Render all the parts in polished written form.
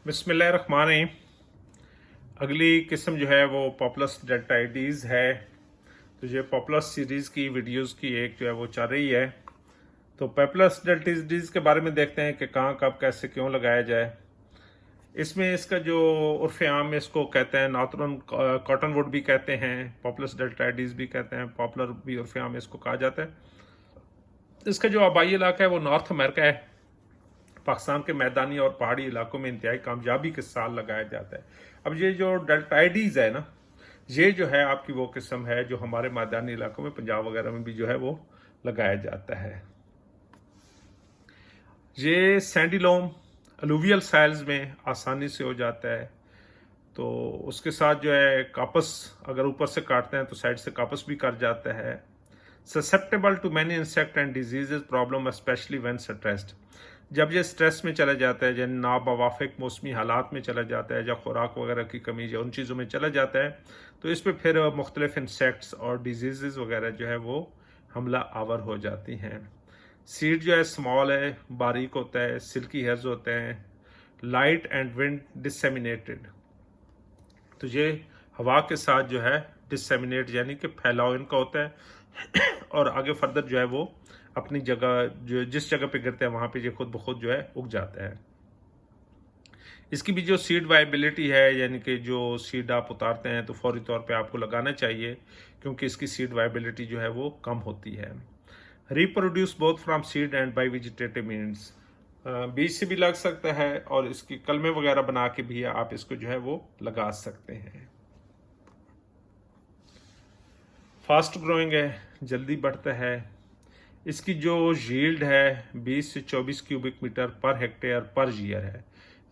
बिस्मिल्लाहिर्रहमानिर्रहीम। अगली किस्म जो है वो पॉपुलस डेल्टाइडीज़ है। तो ये पॉपुलस सीरीज़ की वीडियोस की एक जो है वो चल रही है। तो पॉपुलस डेल्टाइडीज़ के बारे में देखते हैं कि कहाँ कब कैसे क्यों लगाया जाए। इसमें इसका जो उर्फ़ आम में इसको कहते हैं नॉर्थर्न कॉटन वुड भी कहते हैं, पॉपुलस डेल्टाइडीज़ भी कहते हैं, पॉपुलर भी उर्फ़ आम में इसको कहा जाता है। इसका जो आबाई इलाका है वो नॉर्थ अमेरिका है। पाकिस्तान के मैदानी और पहाड़ी इलाकों में इंतहाई कामयाबी के साथ लगाया जाता है। अब ये जो डेल्टाइडीज़ है ना, ये जो है आपकी वो किस्म है जो हमारे मैदानी इलाकों में पंजाब वगैरह में भी जो है वो लगाया जाता है। ये सैंडीलोम अलूवियल साइल्स में आसानी से हो जाता है। तो उसके साथ जो है कापस अगर ऊपर से काटते हैं तो साइड से कापस भी कर जाता है। Susceptible to many insect and diseases problem specially when stressed. जब ये स्ट्रेस में चला जाता है, जब नाबावाफिक मौसमी हालात में चला जाता है, जब खुराक वगैरह की कमी या उन चीज़ों में चला जाता है, तो इस पर फिर मुख्तलिफ इंसेक्ट्स और डिजीज़ वगैरह जो है वो हमला आवर हो जाती हैं। सीड जो है स्मॉल है, बारीक होता है, सिल्की हेयर्स होते हैं, लाइट एंड विंड डिसेमिनेटेड। तो ये हवा के साथ जो है डिसेमिनेट यानी कि फैलाव इनका होता है और आगे फर्दर जो है वो अपनी जगह जो जिस जगह पे गिरते हैं वहां पे ये खुद ब खुद जो है उग जाता है। इसकी भी जो सीड वाइबिलिटी है, यानी कि जो सीड आप उतारते हैं तो फौरी तौर पे आपको लगाना चाहिए, क्योंकि इसकी सीड वाइबिलिटी जो है वो कम होती है। Reproduce both from seed and by vegetative means. बीज से भी लग सकता है और इसकी कलमे वगैरह बना के भी आप इसको जो है वो लगा सकते हैं। फास्ट ग्रोइंग है, जल्दी बढ़ता है। इसकी जो यील्ड है 20 से 24 cubic metre per hectare per year है,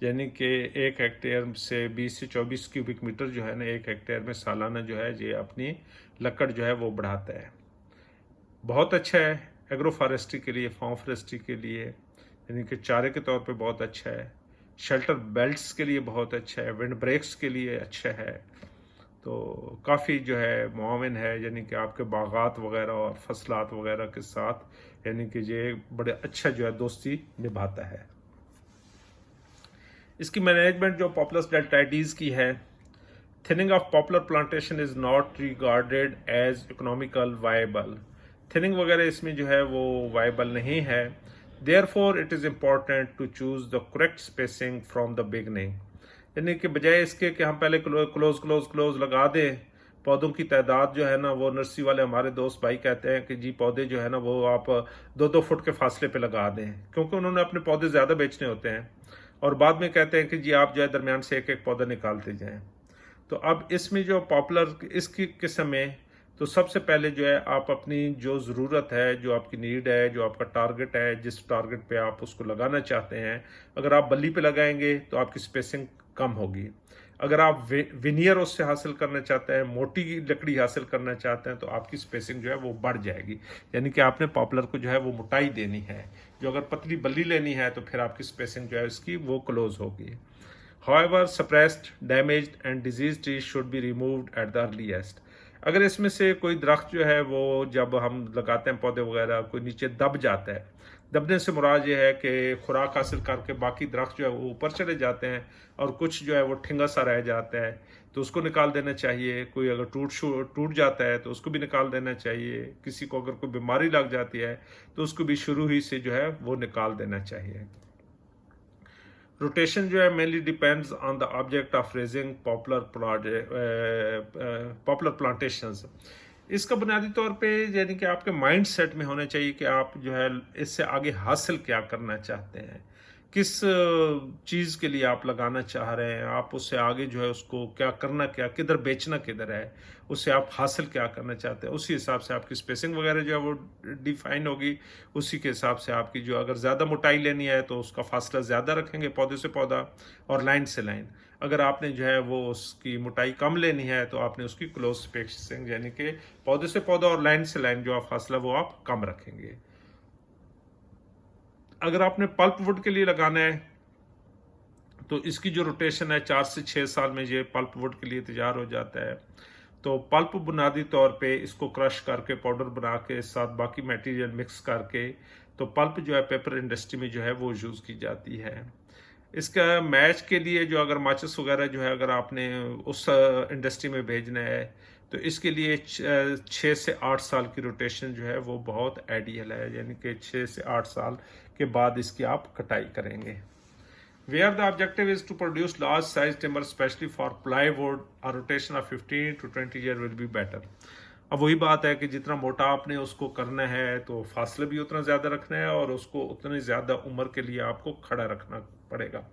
यानी कि एक हेक्टेयर से 20 से 24 क्यूबिक मीटर जो है ना एक हेक्टेयर में सालाना जो है ये अपनी लकड़ जो है वो बढ़ाता है। बहुत अच्छा है एग्रो फॉरेस्ट्री के लिए, फार्म फॉरेस्ट्री के लिए, यानी कि चारे के तौर पे बहुत अच्छा है। शेल्टर बेल्ट्स के लिए बहुत अच्छा है, विंड ब्रेक्स के लिए अच्छा है। तो काफ़ी जो है मुआविन है, यानी कि आपके बागात वगैरह और फसलात वगैरह के साथ, यानी कि ये बड़े अच्छा जो है दोस्ती निभाता है। इसकी मैनेजमेंट जो पॉपुलस डेल्टाइडीज़ की है, thinning of poplar plantation is not regarded as economical viable. Thinning वगैरह इसमें जो है वो वायबल नहीं है। Therefore it is important to choose the correct spacing from the beginning, यानी कि बजाय इसके कि हम पहले क्लोज लगा दें, पौधों की तादाद जो है ना वो नर्सरी वाले हमारे दोस्त भाई कहते हैं कि जी पौधे जो है ना वो आप 2-2 फुट के फासले पे लगा दें, क्योंकि उन्होंने अपने पौधे ज़्यादा बेचने होते हैं और बाद में कहते हैं कि जी आप जो है दरमियान से एक एक पौधा निकालते जाएं। तो अब इसमें जो पॉपुलर इसकी किस्म में, तो सबसे पहले जो है आप अपनी जो ज़रूरत है, जो आपकी नीड है, जो आपका टारगेट है, जिस टारगेट पे आप उसको लगाना चाहते हैं, अगर आप बल्ली पे लगाएंगे तो आपकी स्पेसिंग कम होगी। अगर आप विनियर उससे हासिल करना चाहते हैं, मोटी लकड़ी हासिल करना चाहते हैं, तो आपकी स्पेसिंग जो है वो बढ़ जाएगी, यानी कि आपने पॉपुलर को जो है वो मोटाई देनी है। जो अगर पतली बल्ली लेनी है तो फिर आपकी स्पेसिंग जो है उसकी वो क्लोज होगी। However, suppressed, damaged and diseased trees should be removed at the earliest. अगर इसमें से कोई दरख्त जो है वो जब हम लगाते हैं पौधे वगैरह कोई नीचे दब जाता है, दबने से मुराद ये है कि खुराक हासिल करके बाकी दरख्त जो है वो ऊपर चले जाते हैं और कुछ जो है वो ठिंगा सा रह जाता है, तो उसको निकाल देना चाहिए। कोई अगर टूट जाता है तो उसको भी निकाल देना चाहिए। किसी को अगर कोई बीमारी लग जाती है तो उसको भी शुरू ही से जो है वो निकाल देना चाहिए। रोटेशन जो है mainly depends on the object of raising popular plantations. इसका बुनियादी तौर पे यानी कि आपके माइंड सेट में होना चाहिए कि आप जो है इससे आगे हासिल क्या करना चाहते हैं, किस चीज़ के लिए आप लगाना चाह रहे हैं, आप उससे आगे जो है उसको क्या करना, क्या किधर बेचना किधर है, उससे आप हासिल क्या करना चाहते हैं, उसी हिसाब से आपकी स्पेसिंग वगैरह जो है वो डिफाइन होगी। उसी के हिसाब से आपकी जो अगर ज़्यादा मोटाई लेनी है तो उसका फासला ज़्यादा रखेंगे पौधे से पौधा और लाइन से लाइन। अगर आपने जो है वो उसकी मोटाई कम लेनी है तो आपने उसकी क्लोज स्पेसिंग यानी कि पौधे से पौधा और लाइन से लाइन जो आप फासला वो आप कम रखेंगे। अगर आपने पल्प वुड के लिए लगाना है तो इसकी जो रोटेशन है 4 से 6 साल में ये पल्प वुड के लिए तैयार हो जाता है। तो पल्प बुनियादी तौर पे इसको क्रश करके पाउडर बना के साथ बाकी मटेरियल मिक्स करके, तो पल्प जो है पेपर इंडस्ट्री में जो है वो यूज़ की जाती है। इसका मैच के लिए जो अगर माचिस वगैरह जो है अगर आपने उस इंडस्ट्री में भेजना है तो इसके लिए 6 से 8 साल की रोटेशन जो है वो बहुत आइडियल है, यानी कि 6 से 8 साल के बाद इसकी आप कटाई करेंगे। Where the objective is to produce large size timber especially for plywood, a rotation of 15 to 20 year will be better। अब वही बात है कि जितना मोटा आपने उसको करना है तो फासले भी उतना ज़्यादा रखना है और उसको उतनी ज़्यादा उम्र के लिए आपको खड़ा रखना पड़ेगा।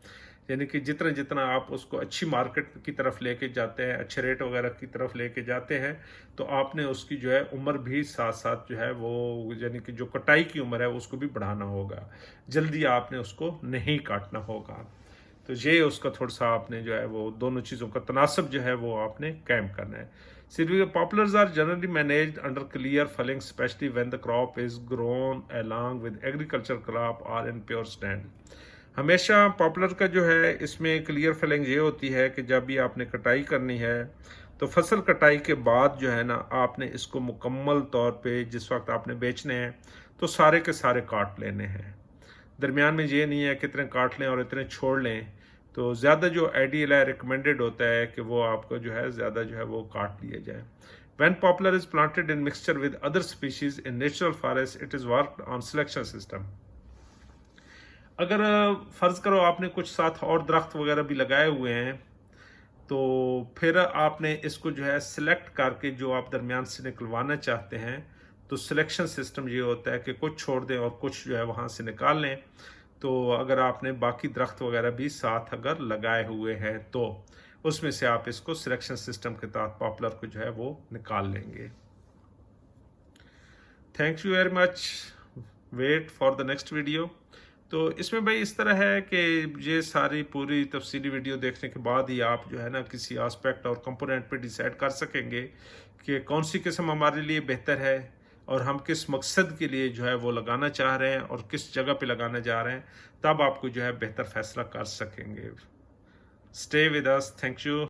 यानी कि जितना जितना आप उसको अच्छी मार्केट की तरफ लेके जाते हैं, अच्छे रेट वगैरह की तरफ लेके जाते हैं, तो आपने उसकी जो है उम्र भी साथ साथ जो है वो, यानी कि जो कटाई की उम्र है उसको भी बढ़ाना होगा। जल्दी आपने उसको नहीं काटना होगा। तो ये उसका थोड़ा सा आपने जो है वो दोनों चीज़ों का तनासब जो है वो आपने कायम करना है। सिल्विया poplars are generally managed under clear felling specially when the crop is grown along with agriculture crop or in pure stand. हमेशा पॉपुलर का जो है इसमें क्लियर फलिंग ये होती है कि जब भी आपने कटाई करनी है तो फसल कटाई के बाद जो है ना आपने इसको मुकम्मल तौर पे जिस वक्त आपने बेचने हैं तो सारे के सारे काट लेने हैं। दरमियान में ये नहीं है कि इतने काट लें और इतने छोड़ लें, तो ज़्यादा जो आइडियल है, रिकमेंडेड होता है कि वो आपको जो है ज़्यादा जो है वो काट लिया जाए। When poplar is planted in mixture with other species in natural forest, it is worked on selection system। अगर फर्ज करो आपने कुछ साथ और दरख्त वगैरह भी लगाए हुए हैं तो फिर आपने इसको जो है सिलेक्ट करके जो आप दरमियान से निकलवाना चाहते हैं तो सिलेक्शन सिस्टम ये होता है कि कुछ छोड़ दें और कुछ जो है वहाँ से निकाल लें। तो अगर आपने बाकी दरख्त वगैरह भी साथ अगर लगाए हुए हैं तो उसमें से आप इसको सिलेक्शन सिस्टम के तहत पॉपुलर को जो है वो निकाल लेंगे। Thank you very much, wait for the next video. तो इसमें भाई इस तरह है कि ये सारी पूरी तफसीली वीडियो देखने के बाद ही आप जो है ना किसी एस्पेक्ट और कंपोनेंट पे डिसाइड कर सकेंगे कि कौन सी किस्म हमारे लिए बेहतर है और हम किस मकसद के लिए जो है वो लगाना चाह रहे हैं और किस जगह पे लगाना जा रहे हैं, तब आपको जो है बेहतर फैसला कर सकेंगे। Stay with us, thank you.